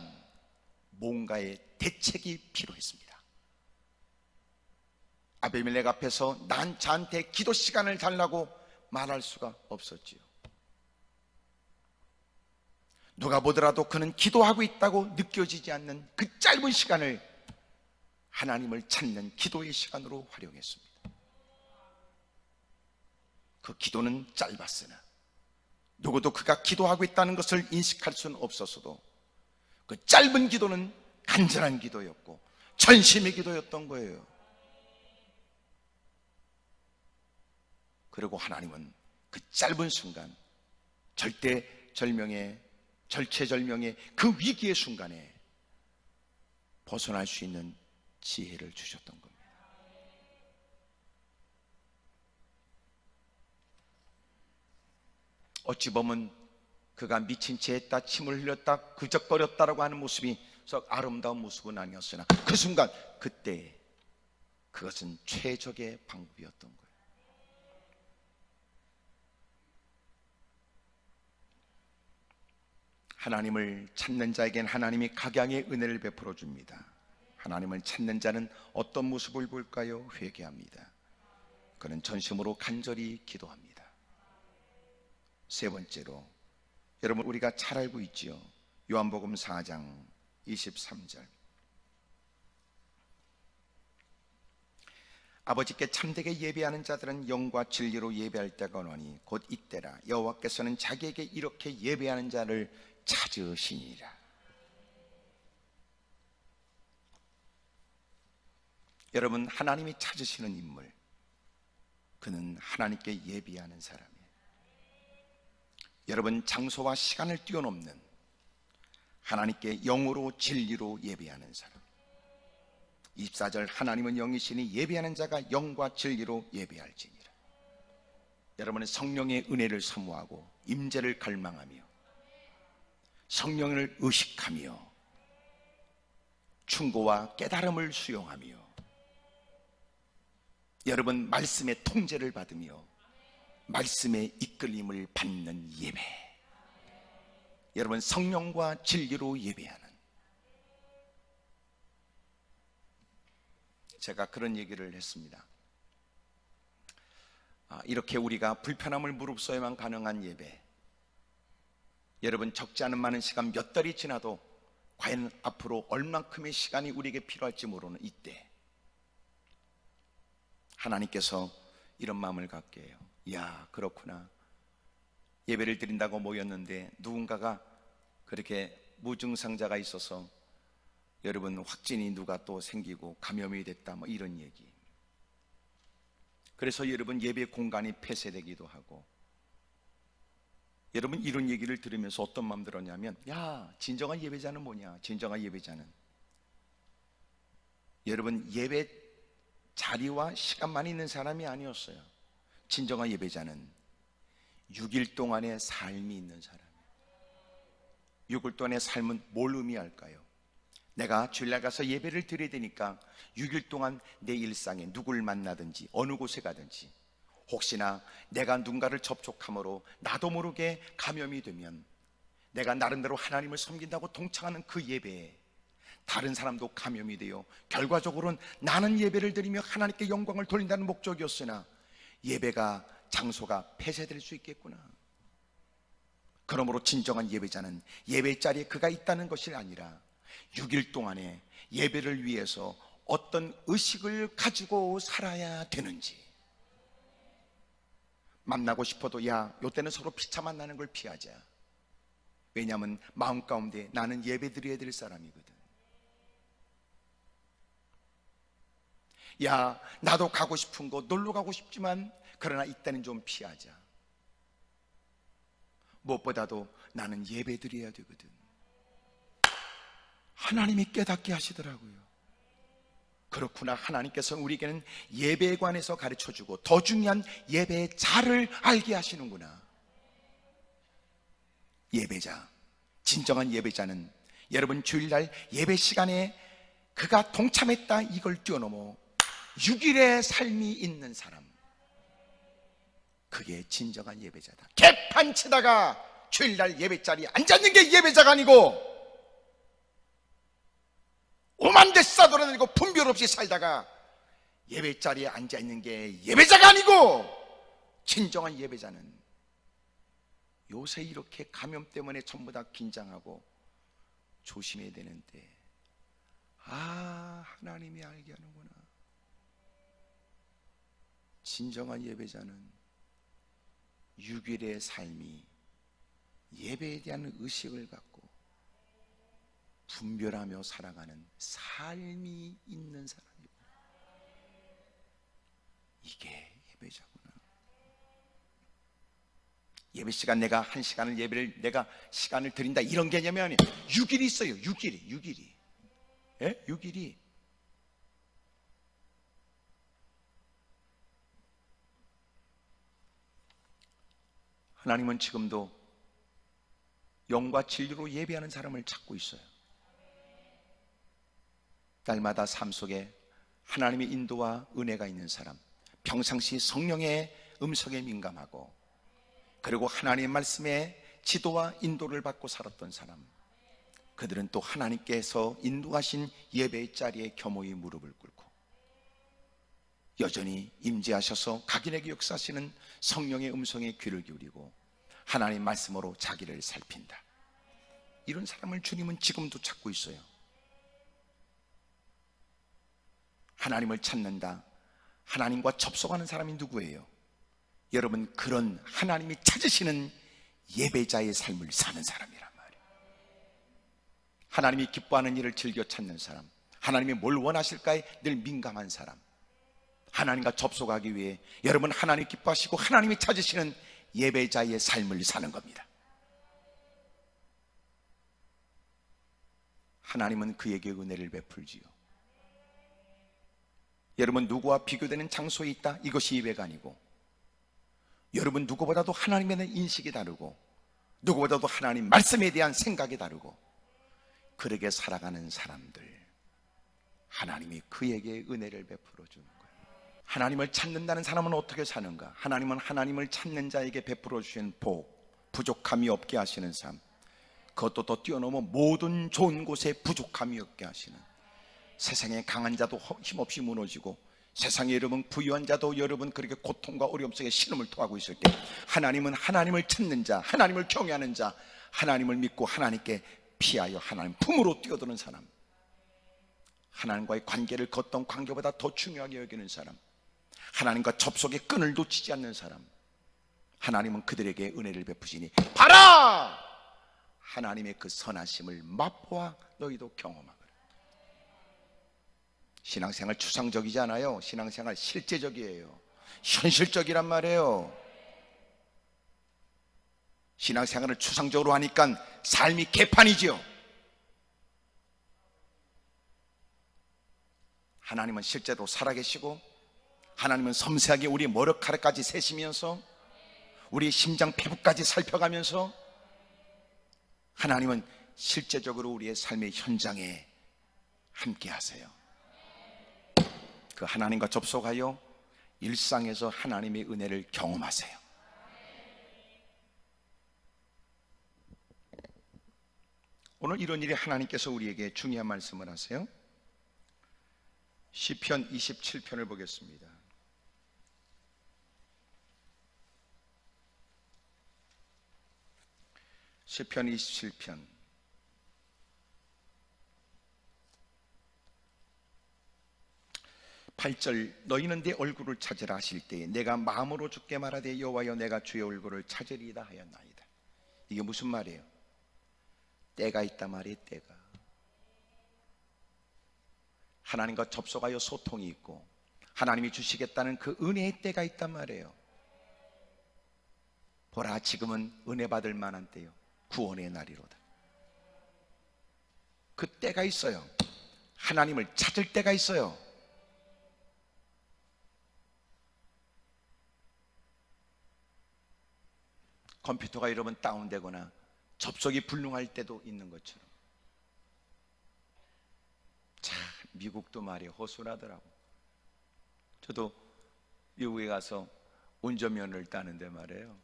뭔가의 대책이 필요했습니다. 아비멜렉 앞에서 난 저한테 기도 시간을 달라고 말할 수가 없었지요. 누가 보더라도 그는 기도하고 있다고 느껴지지 않는 그 짧은 시간을 하나님을 찾는 기도의 시간으로 활용했습니다. 그 기도는 짧았으나 누구도 그가 기도하고 있다는 것을 인식할 수는 없었어도 그 짧은 기도는 간절한 기도였고 전심의 기도였던 거예요. 그리고 하나님은 그 짧은 순간 절체절명의 그 위기의 순간에 벗어날 수 있는 지혜를 주셨던 겁니다. 어찌 보면 그가 미친 채 했다, 침을 흘렸다, 그적거렸다라고 하는 모습이 썩 아름다운 모습은 아니었으나 그 순간 그때 그것은 최적의 방법이었던 거예요. 하나님을 찾는 자에겐 하나님이 각양의 은혜를 베풀어 줍니다. 하나님을 찾는 자는 어떤 모습을 볼까요? 회개합니다. 그는 전심으로 간절히 기도합니다. 세 번째로, 여러분 우리가 잘 알고 있지요. 요한복음 4장 23절. 아버지께 참되게 예배하는 자들은 영과 진리로 예배할 때가 오노니 곧 이때라. 여호와께서는 자기에게 이렇게 예배하는 자를 찾으시니라. 여러분, 하나님이 찾으시는 인물, 그는 하나님께 예배하는 사람이에요. 여러분, 장소와 시간을 뛰어넘는 하나님께 영으로 진리로 예배하는 사람. 24절, 하나님은 영이시니 예배하는 자가 영과 진리로 예배할지니라. 여러분은 성령의 은혜를 사모하고 임재를 갈망하며 성령을 의식하며 충고와 깨달음을 수용하며 여러분 말씀의 통제를 받으며 말씀의 이끌림을 받는 예배, 여러분 성령과 진리로 예배하는, 제가 그런 얘기를 했습니다. 이렇게 우리가 불편함을 무릅써야만 가능한 예배, 여러분 적지 않은 많은 시간 몇 달이 지나도 과연 앞으로 얼만큼의 시간이 우리에게 필요할지 모르는 이때 하나님께서 이런 마음을 갖게 해요. 야, 그렇구나. 예배를 드린다고 모였는데 누군가가 그렇게 무증상자가 있어서 여러분 확진이 누가 또 생기고 감염이 됐다, 뭐 이런 얘기. 그래서 여러분 예배 공간이 폐쇄되기도 하고, 여러분 이런 얘기를 들으면서 어떤 마음 들었냐면, 야, 진정한 예배자는 뭐냐? 진정한 예배자는 여러분 예배 자리와 시간만 있는 사람이 아니었어요. 진정한 예배자는 6일 동안의 삶이 있는 사람이에요. 6일 동안의 삶은 뭘 의미할까요? 내가 주일날 가서 예배를 드려야 되니까 6일 동안 내 일상에 누굴 만나든지 어느 곳에 가든지 혹시나 내가 누군가를 접촉함으로 나도 모르게 감염이 되면 내가 나름대로 하나님을 섬긴다고 동참하는 그 예배에 다른 사람도 감염이 되어 결과적으로는 나는 예배를 드리며 하나님께 영광을 돌린다는 목적이었으나 예배가 장소가 폐쇄될 수 있겠구나. 그러므로 진정한 예배자는 예배 자리에 그가 있다는 것이 아니라 6일 동안에 예배를 위해서 어떤 의식을 가지고 살아야 되는지, 만나고 싶어도 야, 요때는 서로 피차 만나는 걸 피하자. 왜냐하면 마음 가운데 나는 예배 드려야 될 사람이거든. 야, 나도 가고 싶은 곳 놀러 가고 싶지만 그러나 이때는 좀 피하자. 무엇보다도 나는 예배 드려야 되거든. 하나님이 깨닫게 하시더라고요. 그렇구나. 하나님께서 우리에게는 예배에 관해서 가르쳐주고 더 중요한 예배의 자를 알게 하시는구나. 예배자, 진정한 예배자는 여러분 주일날 예배 시간에 그가 동참했다 이걸 뛰어넘어 6일의 삶이 있는 사람, 그게 진정한 예배자다. 개판 치다가 주일날 예배자리에 앉아있는 게 예배자가 아니고 오만 대 싸돌아다니고 분별 없이 살다가 예배자리에 앉아있는 게 예배자가 아니고, 진정한 예배자는 요새 이렇게 감염 때문에 전부 다 긴장하고 조심해야 되는데 하나님이 알게 하는구나. 진정한 예배자는 6일의 삶이 예배에 대한 의식을 갖고 분별하며 살아가는 삶이 있는 사람이고, 이게 예배자구나. 예배 시간 내가 1시간을 예배를 내가 시간을 드린다 이런 개념이 아니에요. 6일이 있어요. 6일이 예? 6일이 하나님은 지금도 영과 진리로 예배하는 사람을 찾고 있어요. 날마다 삶 속에 하나님의 인도와 은혜가 있는 사람, 평상시 성령의 음성에 민감하고 그리고 하나님의 말씀에 지도와 인도를 받고 살았던 사람, 그들은 또 하나님께서 인도하신 예배의 자리에 겸허히 무릎을 꿇고 여전히 임재하셔서 각인에게 역사하시는 성령의 음성에 귀를 기울이고 하나님의 말씀으로 자기를 살핀다. 이런 사람을 주님은 지금도 찾고 있어요. 하나님을 찾는다, 하나님과 접속하는 사람이 누구예요? 여러분, 그런 하나님이 찾으시는 예배자의 삶을 사는 사람이란 말이에요. 하나님이 기뻐하는 일을 즐겨 찾는 사람, 하나님이 뭘 원하실까에 늘 민감한 사람, 하나님과 접속하기 위해 여러분 하나님 기뻐하시고 하나님이 찾으시는 예배자의 삶을 사는 겁니다. 하나님은 그에게 은혜를 베풀지요. 여러분, 누구와 비교되는 장소에 있다, 이것이 예배가 아니고, 여러분 누구보다도 하나님에 대한 인식이 다르고, 누구보다도 하나님 말씀에 대한 생각이 다르고, 그렇게 살아가는 사람들, 하나님이 그에게 은혜를 베풀어 주는 거예요. 하나님을 찾는다는 사람은 어떻게 사는가? 하나님은 하나님을 찾는 자에게 베풀어 주신 복, 부족함이 없게 하시는 삶, 그것도 더 뛰어넘어 모든 좋은 곳에 부족함이 없게 하시는, 세상에 강한 자도 힘없이 무너지고 세상에 여러분 부유한 자도 여러분 그렇게 고통과 어려움 속에 신음을 토하고 있을 때, 하나님은 하나님을 찾는 자, 하나님을 경외하는 자, 하나님을 믿고 하나님께 피하여 하나님 품으로 뛰어드는 사람, 하나님과의 관계를 그 어떤 관계보다 더 중요하게 여기는 사람, 하나님과 접속의 끈을 놓치지 않는 사람, 하나님은 그들에게 은혜를 베푸시니 봐라! 하나님의 그 선하심을 맛보아 너희도 경험하거라. 신앙생활 추상적이지 않아요. 신앙생활 실제적이에요. 현실적이란 말이에요. 신앙생활을 추상적으로 하니까 삶이 개판이지요. 하나님은 실제로 살아계시고, 하나님은 섬세하게 우리 머리카락까지 세시면서 우리 심장 피부까지 살펴가면서, 하나님은 실제적으로 우리의 삶의 현장에 함께 하세요. 그 하나님과 접속하여 일상에서 하나님의 은혜를 경험하세요. 오늘 이런 일이 하나님께서 우리에게 중요한 말씀을 하세요. 시편 27편을 보겠습니다. 시편 27편 8절, 너희는 내 얼굴을 찾으라 하실 때에 내가 마음으로 주께 말하되 여호와여 내가 주의 얼굴을 찾으리이다 하였나이다. 이게 무슨 말이에요? 때가 있단 말이에요. 때가 하나님과 접속하여 소통이 있고 하나님이 주시겠다는 그 은혜의 때가 있단 말이에요. 보라, 지금은 은혜 받을 만한 때요, 구원의 날이로다. 그 때가 있어요. 하나님을 찾을 때가 있어요. 컴퓨터가 여러분 다운되거나 접속이 불능할 때도 있는 것처럼, 참 미국도 말이에요, 허술하더라고. 저도 미국에 가서 운전면허를 따는데 말이에요,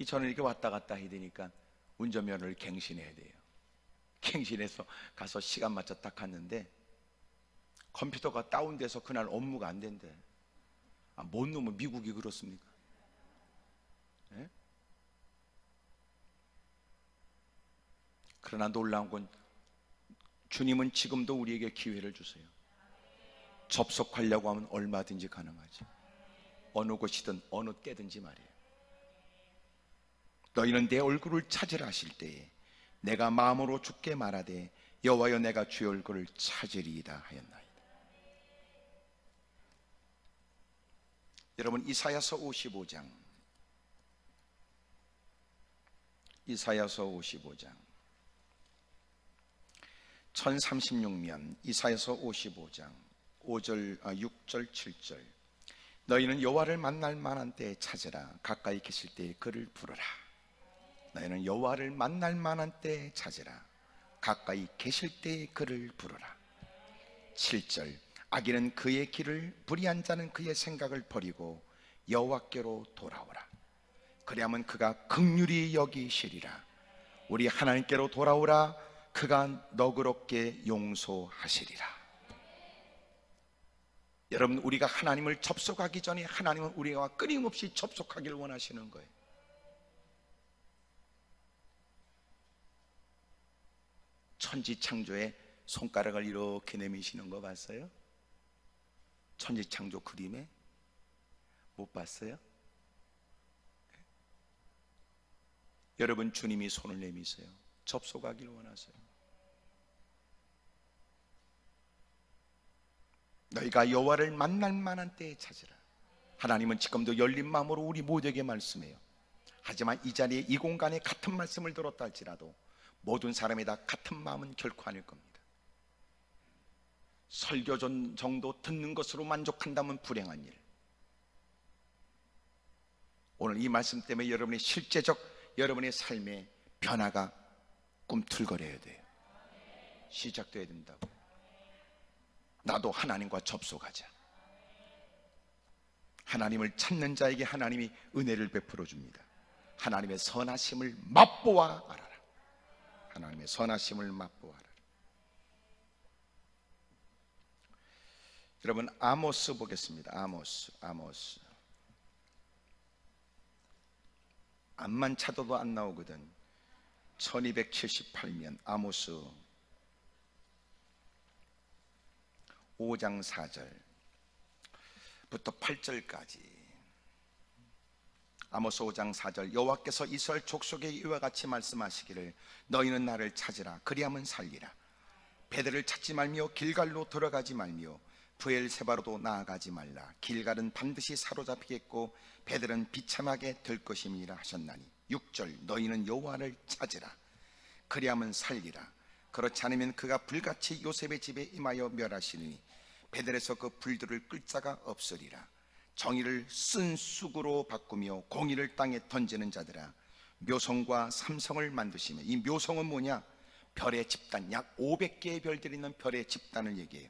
저는 이렇게 왔다 갔다 해야 되니까 운전면허를 갱신해야 돼요. 갱신해서 가서 시간 맞춰 딱 갔는데 컴퓨터가 다운돼서 그날 업무가 안 된대. 뭔 놈은 미국이 그렇습니까? 네? 그러나 놀라운 건 주님은 지금도 우리에게 기회를 주세요. 접속하려고 하면 얼마든지 가능하죠. 어느 곳이든 어느 때든지 말이에요. 너희는 내 얼굴을 찾으라 하실 때에 내가 마음으로 주께 말하되 여호와여 내가 주의 얼굴을 찾으리이다 하였나이다. 여러분, 이사야서 55장 1036면 이사야서 55장 5절, 6절, 7절, 너희는 여호와를 만날 만한 때에 찾으라. 가까이 계실 때에 그를 부르라. 너희는 여호와를 만날 만한 때에 찾으라. 가까이 계실 때에 그를 부르라. 7절, 악인은 그의 길을, 불의한 자는 그의 생각을 버리고 여호와께로 돌아오라. 그리하면 그가 긍휼히 여기시리라. 우리 하나님께로 돌아오라. 그가 너그럽게 용서하시리라. 여러분, 우리가 하나님을 접속하기 전에 하나님은 우리와 끊임없이 접속하기를 원하시는 거예요. 천지 창조에 손가락을 이렇게 내미시는 거 봤어요? 천지창조 그림에 못 봤어요? 여러분, 주님이 손을 내미세요. 접속하기를 원하세요. 너희가 여호와를 만날 만한 때에 찾으라. 하나님은 지금도 열린 마음으로 우리 모두에게 말씀해요. 하지만 이 자리에, 이 공간에 같은 말씀을 들었다 할지라도 모든 사람이 다 같은 마음은 결코 아닐 겁니다. 설교 정도 듣는 것으로 만족한다면 불행한 일. 오늘 이 말씀 때문에 여러분의 실제적 여러분의 삶의 변화가 꿈틀거려야 돼요. 시작돼야 된다고. 나도 하나님과 접속하자. 하나님을 찾는 자에게 하나님이 은혜를 베풀어 줍니다. 하나님의 선하심을 맛보아 알아라. 하나님의 선하심을 맛보아 알아라. 여러분, 아모스 보겠습니다. 아모스. 암만 찾아도 안 나오거든. 1278년 아모스 5장 4절부터 8절까지. 아모스 5장 4절. 여호와께서 이스라엘 족속에 이와 같이 말씀하시기를 너희는 나를 찾으라. 그리하면 살리라. 베델을 찾지 말며 길갈로 들어가지 말며 브엘세바로도 나아가지 말라. 길갈은 반드시 사로잡히겠고 베델은 비참하게 될 것임이라 하셨나니. 6절. 너희는 여호와를 찾으라. 그리하면 살리라. 그렇지 않으면 그가 불같이 요셉의 집에 임하여 멸하시니 베델에서 그 불들을 끌 자가 없으리라. 정의를 쓴 쑥으로 바꾸며 공의를 땅에 던지는 자들아, 묘성과 삼성을 만드시며. 이 묘성은 뭐냐? 별의 집단, 약 500개의 별들이 있는 별의 집단을 얘기해요.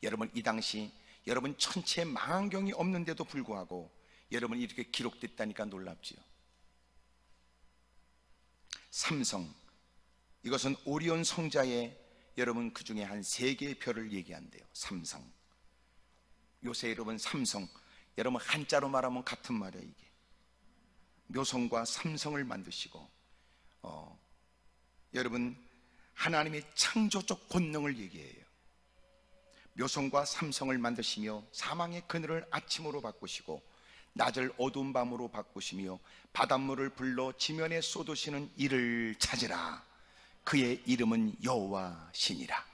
여러분, 이 당시 여러분 천체에 망원경이 없는데도 불구하고 여러분 이렇게 기록됐다니까 놀랍지요. 삼성, 이것은 오리온 성자의 여러분 그 중에 한 3개의 별을 얘기한대요. 삼성. 요새 여러분 삼성, 여러분 한자로 말하면 같은 말이에요. 이게 묘성과 삼성을 만드시고 여러분 하나님의 창조적 권능을 얘기해요. 묘성과 삼성을 만드시며 사망의 그늘을 아침으로 바꾸시고 낮을 어두운 밤으로 바꾸시며 바닷물을 불러 지면에 쏟으시는 이를 찾으라. 그의 이름은 여호와시니라.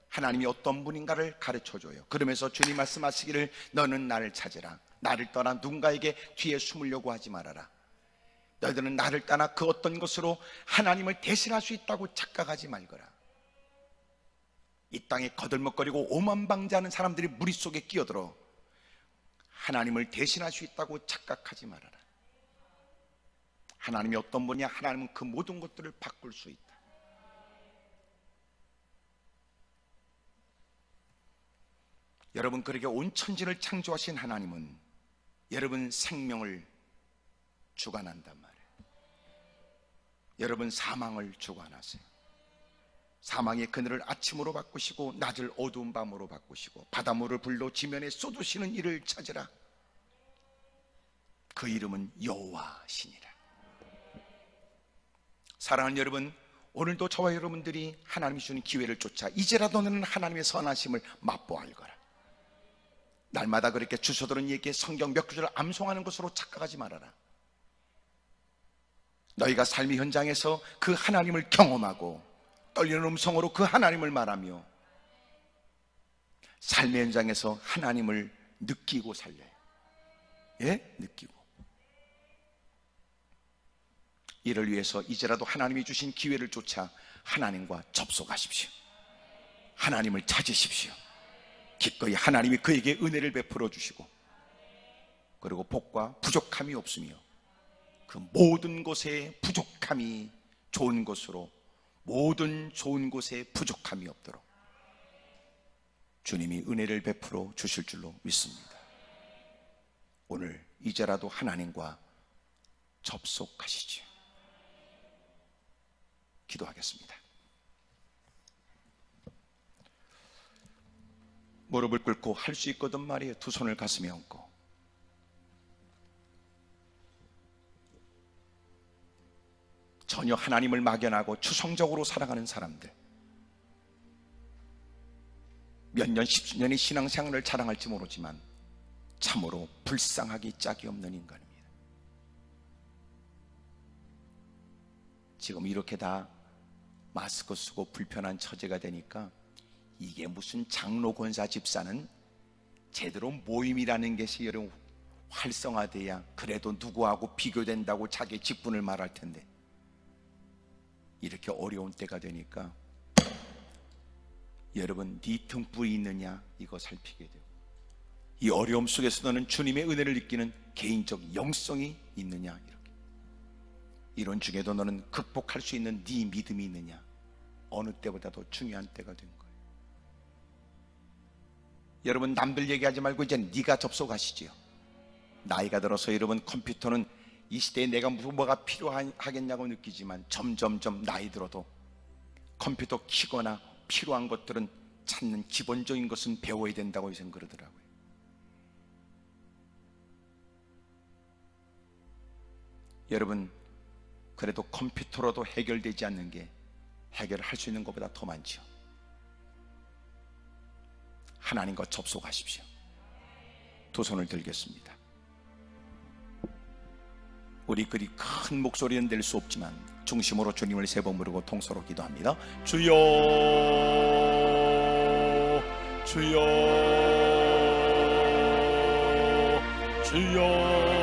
하나님이 어떤 분인가를 가르쳐줘요. 그러면서 주님 말씀하시기를 너는 나를 찾으라. 나를 떠나 누군가에게 뒤에 숨으려고 하지 말아라. 너희들은 나를 떠나 그 어떤 것으로 하나님을 대신할 수 있다고 착각하지 말거라. 이 땅에 거들먹거리고 오만방자하는 사람들이 무리 속에 끼어들어 하나님을 대신할 수 있다고 착각하지 말아라. 하나님이 어떤 분이냐? 하나님은 그 모든 것들을 바꿀 수 있다. 여러분, 그렇게 온 천지를 창조하신 하나님은 여러분 생명을 주관한단 말이에요. 여러분 사망을 주관하세요. 사망의 그늘을 아침으로 바꾸시고 낮을 어두운 밤으로 바꾸시고 바닷물을 불러 지면에 쏟으시는 이를 찾으라. 그 이름은 여호와시니라. 사랑하는 여러분, 오늘도 저와 여러분들이 하나님이 주는 기회를 쫓아 이제라도 너는 하나님의 선하심을 맛보아 알거라. 날마다 그렇게 주소들은 얘기해 성경 몇 구절을 암송하는 것으로 착각하지 말아라. 너희가 삶의 현장에서 그 하나님을 경험하고 떨리는 음성으로 그 하나님을 말하며 삶의 현장에서 하나님을 느끼고 살려요. 예? 느끼고. 이를 위해서 이제라도 하나님이 주신 기회를 쫓아 하나님과 접속하십시오. 하나님을 찾으십시오. 기꺼이 하나님이 그에게 은혜를 베풀어 주시고 그리고 복과 부족함이 없으며 그 모든 곳에 부족함이 좋은 곳으로, 모든 좋은 곳에 부족함이 없도록 주님이 은혜를 베풀어 주실 줄로 믿습니다. 오늘 이제라도 하나님과 접속하시지요. 기도하겠습니다. 무릎을 꿇고 할 수 있거든 말이에요. 두 손을 가슴에 얹고. 전혀 하나님을 막연하고 추상적으로 살아가는 사람들, 몇 년, 10년의 신앙생활을 자랑할지 모르지만 참으로 불쌍하기 짝이 없는 인간입니다. 지금 이렇게 다 마스크 쓰고 불편한 처제가 되니까 이게 무슨 장로 권사 집사는 제대로 모임이라는 것이 여러분 활성화돼야 그래도 누구하고 비교된다고 자기 직분을 말할 텐데, 이렇게 어려운 때가 되니까 여러분 네 등불이 있느냐 이거 살피게 되고, 이 어려움 속에서 너는 주님의 은혜를 느끼는 개인적 영성이 있느냐, 이런 중에도 너는 극복할 수 있는 네 믿음이 있느냐, 어느 때보다도 중요한 때가 된 거예요. 여러분 남들 얘기하지 말고 이제 네가 접속하시지요. 나이가 들어서 여러분 컴퓨터는 이 시대에 내가 뭐가 필요하겠냐고 느끼지만 점점점 나이 들어도 컴퓨터 키거나 필요한 것들은 찾는 기본적인 것은 배워야 된다고 요새 그러더라고요. 여러분 그래도 컴퓨터로도 해결되지 않는 게 해결할 수 있는 것보다 더 많죠. 하나님과 접속하십시오. 두 손을 들겠습니다. 우리 그리 큰 목소리는 낼 수 없지만 중심으로 주님을 세 번 부르고 통서로 기도합니다. 주여, 주여, 주여.